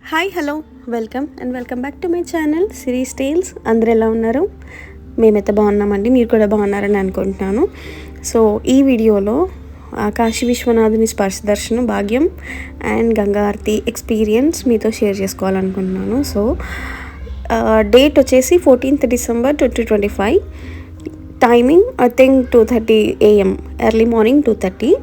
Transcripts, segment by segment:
Hi hello welcome back to my channel series tales. అందరు ఎలా ఉన్నారు? మేమైతే బాగున్నామండి, మీరు కూడా బాగున్నారని అనుకుంటున్నాను. సో ఈ వీడియోలో కాశీ విశ్వనాథుని స్పర్శ దర్శనం భాగ్యం అండ్ గంగా ఆరతి ఎక్స్పీరియన్స్ మీతో షేర్ చేసుకోవాలనుకుంటున్నాను. సో డేట్ వచ్చేసి 14th December 2025. Timing I think 2:30 AM, early morning 2:30.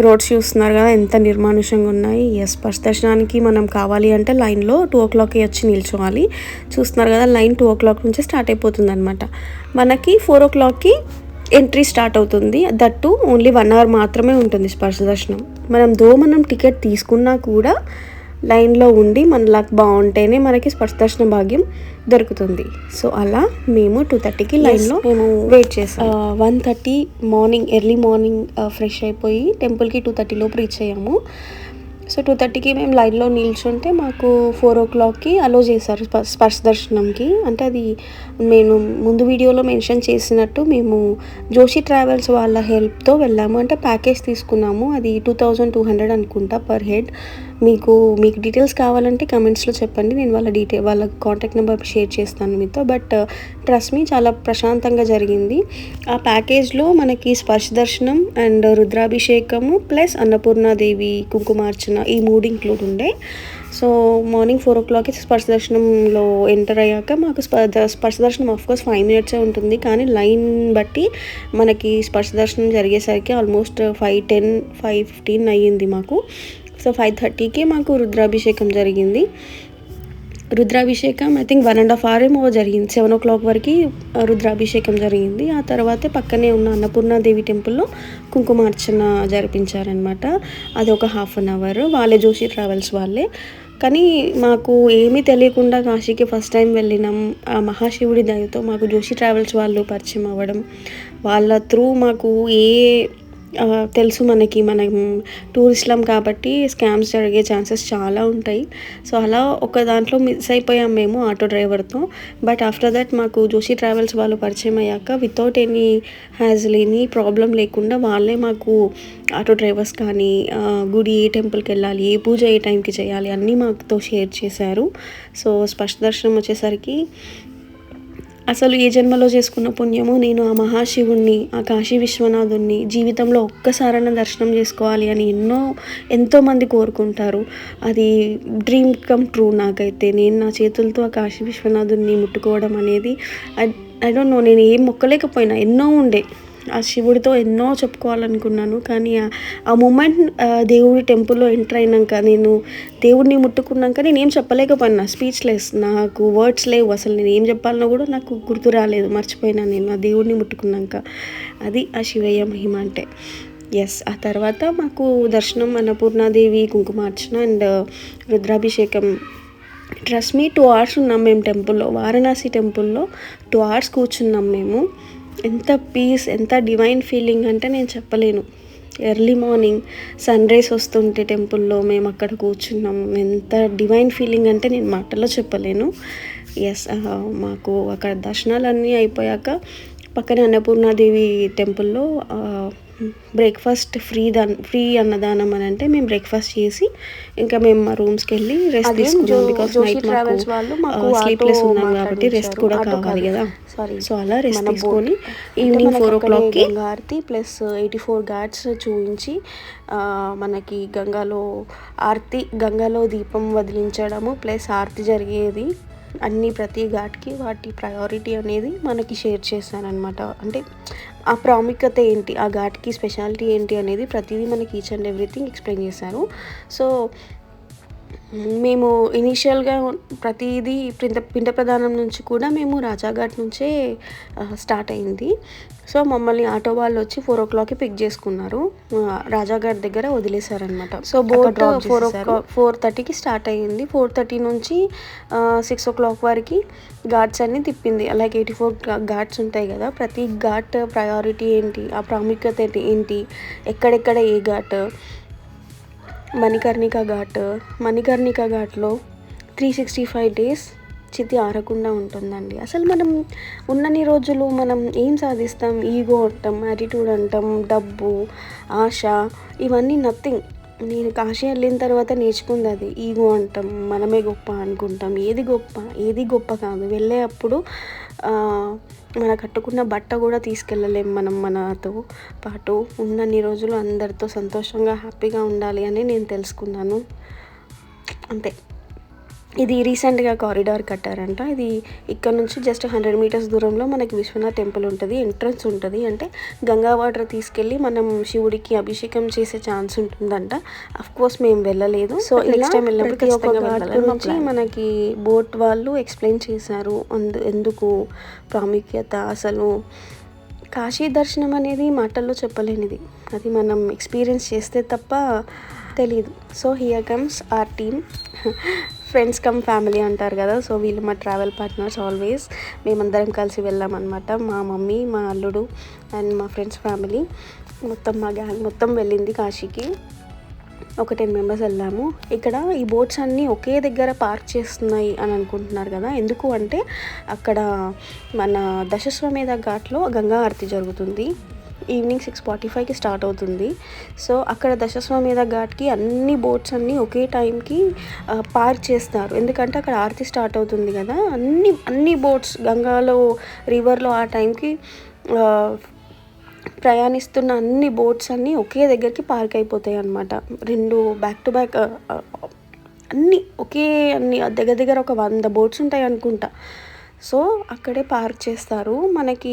Roads చూస్తున్నారు కదా ఎంత నిర్మానుషంగా ఉన్నాయి. స్పర్శ దర్శనానికి మనం కావాలి అంటే లైన్లో 2 o'clock వచ్చి నిల్చోవాలి. చూస్తున్నారు కదా, లైన్ 2 o'clock నుంచి స్టార్ట్ అయిపోతుంది అనమాట. మనకి 4 o'clock ఎంట్రీ స్టార్ట్ అవుతుంది. దట్టు ఓన్లీ 1 hour మాత్రమే ఉంటుంది స్పర్శ దర్శనం. మనం టికెట్ తీసుకున్నా కూడా లైన్లో ఉండి మన లక్ బాగుంటేనే మనకి స్పర్శ దర్శన భాగ్యం దొరుకుతుంది. సో అలా మేము 2:30కి లైన్లో మేము వెయిట్ చేసాం. 1:30 మార్నింగ్, ఎర్లీ మార్నింగ్ ఫ్రెష్ అయిపోయి టెంపుల్కి 2:30 లోపు రీచ్ అయ్యాము. సో 2:30కి మేము లైన్లో నిల్చుంటే మాకు 4 o'clockకి అలో చేశారు స్పర్శ దర్శనంకి. అంటే అది నేను ముందు వీడియోలో మెన్షన్ చేసినట్టు మేము జోషి ట్రావెల్స్ వాళ్ళ హెల్ప్తో వెళ్ళాము. అంటే ప్యాకేజ్ తీసుకున్నాము. అది 2200 అనుకుంటా పర్ హెడ్. మీకు డీటెయిల్స్ కావాలంటే కమెంట్స్లో చెప్పండి, నేను వాళ్ళ కాంటాక్ట్ నెంబర్ షేర్ చేస్తాను మీతో. బట్ ట్రస్ట్ మీ, చాలా ప్రశాంతంగా జరిగింది. ఆ ప్యాకేజ్లో మనకి స్పర్శ దర్శనం అండ్ రుద్రాభిషేకము ప్లస్ అన్నపూర్ణాదేవి కుంకుమార్చన ఈ 3 ఇంక్లూడ్ ఉండే. సో మార్నింగ్ 4 o'clockకి స్పర్శ దర్శనంలో ఎంటర్ అయ్యాక మాకు స్పర్శ దర్శనం ఆఫ్కోర్స్ 5 minutes ఉంటుంది, కానీ లైన్ బట్టి మనకి స్పర్శ దర్శనం జరిగేసరికి ఆల్మోస్ట్ 5:10, 5:15 అయ్యింది మాకు. సో 5:30కి మాకు రుద్రాభిషేకం జరిగింది. రుద్రాభిషేకం ఐ థింక్ 1.5 hour ఏమో జరిగింది. 7 o'clock వరకు రుద్రాభిషేకం జరిగింది. ఆ తర్వాతే పక్కనే ఉన్న అన్నపూర్ణాదేవి టెంపుల్లో కుంకుమార్చన జరిపించారనమాట. అది ఒక 1/2 hour. వాళ్ళే జోషి ట్రావెల్స్ వాళ్ళే. కానీ మాకు ఏమీ తెలియకుండా కాశీకి ఫస్ట్ టైం వెళ్ళినాం. ఆ మహాశివుడి దయతో మాకు జోషి ట్రావెల్స్ వాళ్ళు పరిచయం అవ్వడం, వాళ్ళ త్రూ మాకు తెలుసు మనం టూరిస్ట్లం కాబట్టి స్కామ్స్ జరిగే ఛాన్సెస్ చాలా ఉంటాయి. సో అలా ఒక దాంట్లో మిస్ అయిపోయాం మేము ఆటో డ్రైవర్తో. బట్ ఆఫ్టర్ దట్ మాకు జోషి ట్రావెల్స్ వాళ్ళు పరిచయం అయ్యాక without any hassle, any problem లేకుండా వాళ్ళే మాకు ఆటో డ్రైవర్స్ కానీ గుడి ఏ టెంపుల్కి వెళ్ళాలి, ఏ పూజ ఏ టైంకి చేయాలి అన్నీ మాతో షేర్ చేశారు. సో స్పర్శ దర్శనం వచ్చేసరికి అసలు ఏ జన్మలో చేసుకున్న పుణ్యమో, నేను ఆ మహాశివుణ్ణి, ఆ కాశీ విశ్వనాథుణ్ణి జీవితంలో ఒక్కసారైనా దర్శనం చేసుకోవాలి అని ఎంతోమంది కోరుకుంటారు. అది డ్రీమ్ కమ్ ట్రూ. నాకైతే నేను నా చేతులతో ఆ కాశీ విశ్వనాథుణ్ణి ముట్టుకోవడం అనేది ఐ డోంట్ నో, నేను ఏం మొక్కలేకపోయినా ఎన్నో ఉండే ఆ శివుడితో ఎన్నో చెప్పుకోవాలనుకున్నాను. కానీ ఆ మూమెంట్ దేవుడి టెంపుల్లో ఎంటర్ అయినాక, నేను దేవుడిని ముట్టుకున్నాక నేను ఏం చెప్పలేకపోయినా, స్పీచ్లెస్. నాకు వర్డ్స్ లేవు అసలు. నేను ఏం చెప్పాలన్నా కూడా నాకు గుర్తు రాలేదు, మర్చిపోయినా నేను ఆ దేవుడిని ముట్టుకున్నాక. అది ఆ శివయ్య మహిమ అంటే. ఆ తర్వాత మాకు దర్శనం, అన్నపూర్ణాదేవి కుంకుమార్చన అండ్ రుద్రాభిషేకం. ట్రస్ట్ మీ, 2 hours ఉన్నాం మేము టెంపుల్లో. వారణాసి టెంపుల్లో 2 hours కూర్చున్నాం మేము. ఎంత పీస్, ఎంత డివైన్ ఫీలింగ్ అంటే నేను చెప్పలేను. ఎర్లీ మార్నింగ్ సన్ రైజ్ వస్తుంటే టెంపుల్లో మేము అక్కడ కూర్చున్నాము. ఎంత డివైన్ ఫీలింగ్ అంటే నేను మాటల్లో చెప్పలేను. మాకు అక్కడ దర్శనాలన్నీ అయిపోయాక పక్కనే అన్నపూర్ణాదేవి టెంపుల్లో బ్రేక్ఫాస్ట్ ఫ్రీ అన్నదానం అని అంటే మేము బ్రేక్ఫాస్ట్ చేసి ఇంకా మేము మా రూమ్స్కి వెళ్ళి రెస్ట్ తీసుకున్నాం. బికాస్ నైట్ మాకు స్లీప్లెస్ ఉన్నాం కాబట్టి రెస్ట్ కూడా కావాలి కదా. సో అలా రెస్ట్ తీసుకొని ఈవినింగ్ 4 o'clockకి హారతి ప్లస్ 84 ఘాట్స్ చూపించి మనకి గంగాలో దీపం వదిలించడము ప్లస్ ఆరతి జరిగేది అన్నీ ప్రతి ఘాట్కి వాటి ప్రయారిటీ అనేది మనకి షేర్ చేశానమాట. అంటే ఆ ప్రాముఖ్యత ఏంటి, ఆ ఘాట్కి స్పెషాలిటీ ఏంటి అనేది ప్రతిదీ మనకి ఈచ్ అండ్ ఎవ్రీథింగ్ ఎక్స్ప్లెయిన్ చేశారు. సో మేము ఇనీషియల్గా ప్రతిదీ పిండ ప్రదానం నుంచి కూడా మేము రాజాఘాట్ నుంచే స్టార్ట్ అయింది. సో మమ్మల్ని ఆటో వాళ్ళు వచ్చి 4 o'clockకి పిక్ చేసుకున్నారు, రాజాఘాట్ దగ్గర వదిలేశారనమాట. సో బోట్ 4:30కి స్టార్ట్ అయ్యింది. 4:30 నుంచి 6 o'clock వరకు ఘాట్స్ అన్నీ తిప్పింది. అలాగే 84 ఘాట్స్ ఉంటాయి కదా, ప్రతి ఘాట్ ప్రయారిటీ ఏంటి, ఆ ప్రాముఖ్యత ఏంటి, ఎక్కడెక్కడ ఏ ఘాట్. మణికర్ణిక ఘాట్లో 365 days చితి ఆరకుండా ఉంటుందండి. అసలు మనం ఉన్నన్ని రోజులు మనం ఏం సాధిస్తాం? ఈగో అంటాం, యాటిట్యూడ్ అంటాం, డబ్బు, ఆశ, ఇవన్నీ నథింగ్. నేను కాశీ వెళ్ళిన తర్వాత నేర్చుకుంది అది. ఈగో అంటాం, మనమే గొప్ప అనుకుంటాం. ఏది గొప్ప కాదు. వెళ్ళే అప్పుడు మన కట్టుకున్న బట్ట కూడా తీసుకెళ్ళలేం మనం మనతో పాటు. ఉన్నన్ని రోజులు అందరితో సంతోషంగా హ్యాపీగా ఉండాలి అని నేను తెలుసుకున్నాను. అంతే. ఇది రీసెంట్గా కారిడార్ కట్టారంట. ఇది ఇక్కడ నుంచి జస్ట్ 100 మీటర్స్ దూరంలో మనకి విశ్వనాథ్ టెంపుల్ ఉంటుంది. ఎంట్రన్స్ ఉంటుంది. అంటే గంగా వాటర్ తీసుకెళ్ళి మనం శివుడికి అభిషేకం చేసే ఛాన్స్ ఉంటుందంట. అఫ్కోర్స్ మేము వెళ్ళలేదు. సో నెక్స్ట్ టైం వెళ్ళినప్పుడు నుంచి మనకి బోట్ వాళ్ళు ఎక్స్ప్లెయిన్ చేశారు ఎందుకు ప్రాముఖ్యత. అసలు కాశీ దర్శనం అనేది మాటల్లో చెప్పలేనిది. అది మనం ఎక్స్పీరియన్స్ చేస్తే తప్ప తెలీదు. So here comes our team, friends come family అంటారు కదా. సో వీళ్ళు మా ట్రావెల్ పార్ట్నర్స్ ఆల్వేస్. మేమందరం కలిసి వెళ్ళామన్నమాట. మా మమ్మీ, మా అల్లుడు అండ్ మా ఫ్రెండ్స్ ఫ్యామిలీ మొత్తం, మా గ్యాంగ్ మొత్తం వెళ్ళింది కాశీకి. ఒక 10 మెంబర్స్ వెళ్ళాము. ఇక్కడ ఈ బోట్స్ అన్నీ ఒకే దగ్గర పార్క్ చేస్తున్నాయి అని అనుకుంటున్నారు కదా. ఎందుకు అంటే అక్కడ మన దశశ్వమేధ ఘాట్లో గంగా ఆరతి జరుగుతుంది. ఈవినింగ్ 6:45కి స్టార్ట్ అవుతుంది. సో అక్కడ దశశ్వమేధ ఘాట్కి అన్ని బోట్స్ అన్నీ ఒకే టైంకి పార్క్ చేస్తారు. ఎందుకంటే అక్కడ ఆరతి స్టార్ట్ అవుతుంది కదా. అన్ని బోట్స్ గంగాలో రివర్లో ఆ టైంకి ప్రయాణిస్తున్న అన్ని బోట్స్ అన్నీ ఒకే దగ్గరికి పార్క్ అయిపోతాయి అన్నమాట. 2 బ్యాక్ టు బ్యాక్ అన్నీ దగ్గర ఒక 100 బోట్స్ ఉంటాయి అనుకుంటా. సో అక్కడే పార్క్ చేస్తారు. మనకి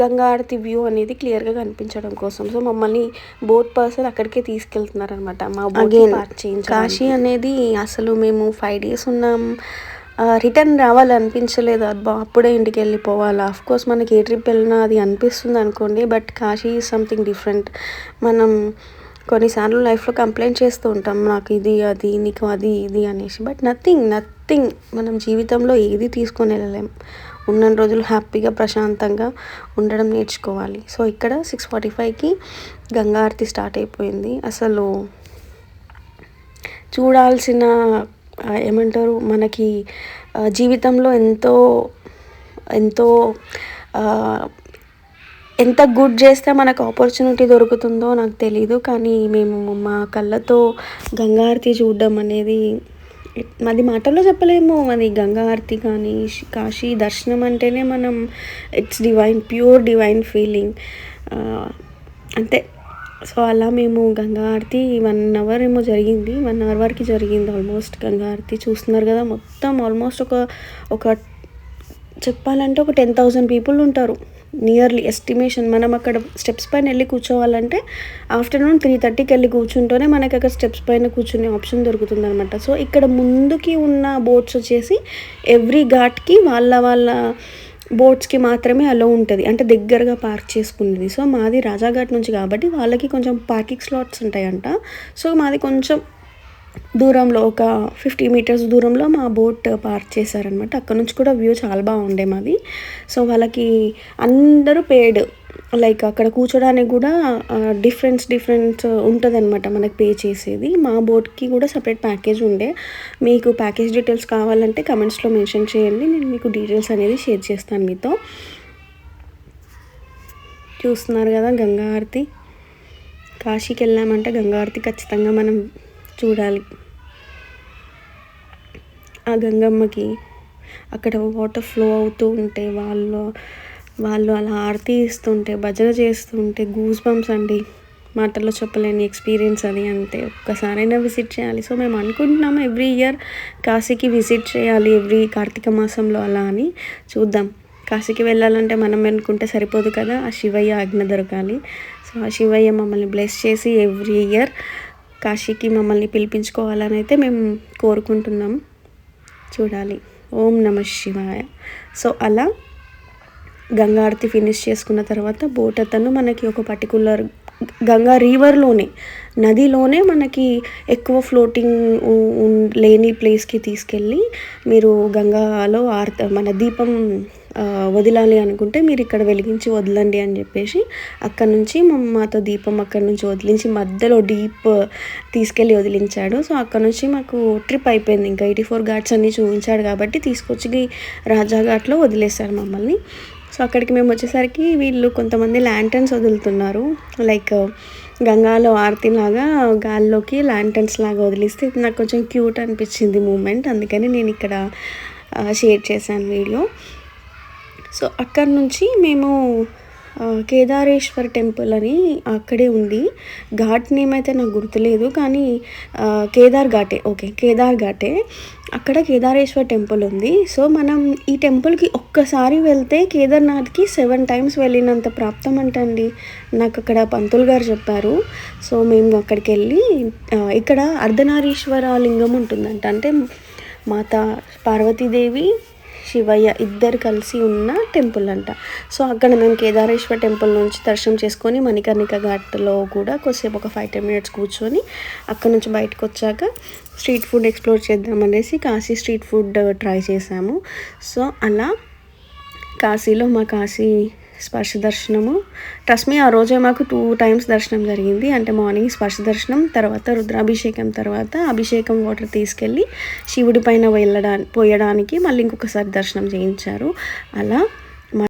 గంగా ఆరతి వ్యూ అనేది క్లియర్గా కనిపించడం కోసం. సో మమ్మల్ని బోట్ పర్సన్ అక్కడికే తీసుకెళ్తున్నారు అనమాట. మా బోట్ పార్క్ చేయించారు. కాశీ అనేది అసలు మేము 5 days ఉన్నాం. రిటర్న్ రావాలనిపించలేదు. అప్పుడే ఇంటికి వెళ్ళిపోవాలి. ఆఫ్కోర్స్ మనకి ఏ ట్రిప్ వెళ్ళినా అది అనిపిస్తుంది అనుకోండి. But Kashi is something different. మనం కొన్నిసార్లు లైఫ్లో కంప్లైంట్ చేస్తూ ఉంటాం, నాకు ఇది నీకు అది ఇది అనేసి. బట్ నథింగ్ మనం జీవితంలో ఏది తీసుకొని వెళ్ళలేం. ఉన్న రోజులు హ్యాపీగా ప్రశాంతంగా ఉండడం నేర్చుకోవాలి. సో ఇక్కడ 6:45కి గంగా ఆరతి స్టార్ట్ అయిపోయింది. అసలు చూడాల్సిన ఏమంటారు, మనకి జీవితంలో ఎంత గుడ్ చేస్తే మనకు ఆపర్చునిటీ దొరుకుతుందో నాకు తెలీదు. కానీ మేము మా కళ్ళతో గంగా ఆరతి చూడడం అనేది అది మాటల్లో చెప్పలేము. అది గంగా ఆరతి కానీ కాశీ దర్శనం అంటేనే మనం it's divine, pure divine feeling అంతే. సో అలా మేము గంగా ఆరతి 1 hour ఏమో జరిగింది. 1 hour వరకు జరిగింది ఆల్మోస్ట్ గంగా ఆరతి. చూస్తున్నారు కదా మొత్తం ఆల్మోస్ట్ ఒక చెప్పాలంటే ఒక 10,000 people ఉంటారు నియర్లీ ఎస్టిమేషన్. మనం అక్కడ స్టెప్స్ పైన వెళ్ళి కూర్చోవాలంటే ఆఫ్టర్నూన్ 3:30కి వెళ్ళి కూర్చుంటేనే మనకి అక్కడ స్టెప్స్ పైన కూర్చునే ఆప్షన్ దొరుకుతుంది అనమాట. సో ఇక్కడ ముందుకి ఉన్న బోట్స్ వచ్చేసి ఎవ్రీ ఘాట్కి వాళ్ళ బోట్స్కి మాత్రమే అలో ఉంటుంది, అంటే దగ్గరగా పార్క్ చేసుకునేది. సో మాది రాజాఘాట్ నుంచి కాబట్టి వాళ్ళకి కొంచెం పార్కింగ్ స్లాట్స్ ఉంటాయంట. సో మాది కొంచెం దూరంలో ఒక 50 meters దూరంలో మా బోట్ పార్క్ చేశారనమాట. అక్కడ నుంచి కూడా వ్యూ చాలా బాగుండే మాది. సో వాళ్ళకి అందరూ పేడ్, లైక్ అక్కడ కూర్చోడానికి కూడా డిఫరెంట్ ఉంటుంది అనమాట మనకి పే చేసేది. మా బోట్కి కూడా సపరేట్ ప్యాకేజ్ ఉండే. మీకు ప్యాకేజ్ డీటెయిల్స్ కావాలంటే కమెంట్స్లో మెన్షన్ చేయండి, నేను మీకు డీటెయిల్స్ అనేది షేర్ చేస్తాను మీతో. చూస్తున్నారు కదా గంగా ఆరతి. కాశీకి వెళ్ళామంటే గంగా ఆరతి ఖచ్చితంగా మనం చూడాలి. ఆ గంగమ్మకి అక్కడ వాటర్ ఫ్లో అవుతూ ఉంటే వాళ్ళు అలా ఆరతి ఇస్తుంటే భజన చేస్తుంటే గూస్ బంప్స్ అండి, మాటల్లో చెప్పలేని ఎక్స్పీరియన్స్ అది. అంతే, ఒక్కసారైనా విజిట్ చేయాలి. సో మేము అనుకుంటున్నాము ఎవ్రీ ఇయర్ కాశీకి విజిట్ చేయాలి ఎవ్రీ కార్తీక మాసంలో అలా అని. చూద్దాం. కాశీకి వెళ్ళాలంటే మనం అనుకుంటే సరిపోదు కదా, ఆ శివయ్య ఆజ్ఞ దొరకాలి. సో ఆ శివయ్య మమ్మల్ని బ్లెస్ చేసి ఎవ్రీ ఇయర్ కాశీకి మమ్మల్ని పిలిపించుకోవాలని అయితే మేము కోరుకుంటున్నాం. చూడాలి. ఓం నమ శివాయ. సో అలా గంగా ఆరతి ఫినిష్ చేసుకున్న తర్వాత బోట్ అతను మనకి ఒక పర్టికులర్ గంగా రివర్లోనే, నదిలోనే మనకి ఎక్కువ ఫ్లోటింగ్ లేని ప్లేస్కి తీసుకెళ్ళి మీరు గంగాలో మన దీపం వదిలాలి అనుకుంటే మీరు ఇక్కడ వెలిగించి వదలండి అని చెప్పేసి అక్కడ నుంచి మాతో దీపం అక్కడ నుంచి వదిలించి మధ్యలో డీప్ తీసుకెళ్ళి వదిలించాడు. సో అక్కడ నుంచి మాకు ట్రిప్ అయిపోయింది. ఇంకా 84 ఘాట్స్ అన్నీ చూపించాడు కాబట్టి తీసుకొచ్చి రాజాఘాట్లో వదిలేశారు మమ్మల్ని. సో అక్కడికి మేము వచ్చేసరికి వీళ్ళు కొంతమంది ల్యాంటర్న్స్ వదులుతున్నారు, లైక్ గంగాలో ఆరతిలాగా గాల్లోకి ల్యాంటర్న్స్ లాగా వదిలిస్తే ఇది నాకు కొంచెం క్యూట్ అనిపించింది మూమెంట్, అందుకని నేను ఇక్కడ షేర్ చేశాను వీడియో. సో అక్కడ నుంచి మేము కేదారేశ్వర్ టెంపుల్ అని అక్కడే ఉంది, ఘాట్ నేమ్ అయితే నాకు గుర్తులేదు కానీ కేదార్ ఘాటే అక్కడ కేదారేశ్వర్ టెంపుల్ ఉంది. సో మనం ఈ టెంపుల్కి ఒక్కసారి వెళ్తే కేదార్నాథ్కి 7 times వెళ్ళినంత ప్రాప్తం అంటండి, నాకు అక్కడ పంతులు గారు చెప్పారు. సో మేము అక్కడికి వెళ్ళి ఇక్కడ అర్ధనారీశ్వర లింగం ఉంటుందంట, అంటే మాతా పార్వతీదేవి శివయ్య ఇద్దరు కలిసి ఉన్న టెంపుల్ అంట. సో అక్కడ మేము కేదారేశ్వర్ టెంపుల్ నుంచి దర్శనం చేసుకొని మణికర్ణిక ఘాట్లో కూడా కొద్దిసేపు ఒక 5-10 minutes కూర్చొని అక్కడ నుంచి బయటకు వచ్చాక స్ట్రీట్ ఫుడ్ ఎక్స్ప్లోర్ చేద్దామనేసి కాశీ స్ట్రీట్ ఫుడ్ ట్రై చేసాము. సో అలా కాశీలో మా కాశీ స్పర్శ దర్శనము, ట్రస్ట్ మీ ఆ రోజే మాకు 2 times దర్శనం జరిగింది. అంటే మార్నింగ్ స్పర్శ దర్శనం, తర్వాత రుద్రాభిషేకం, తర్వాత అభిషేకం వాటర్ తీసుకెళ్ళి శివుడి పైన పోయడానికి మళ్ళీ ఇంకొకసారి దర్శనం చేయించారు. అలా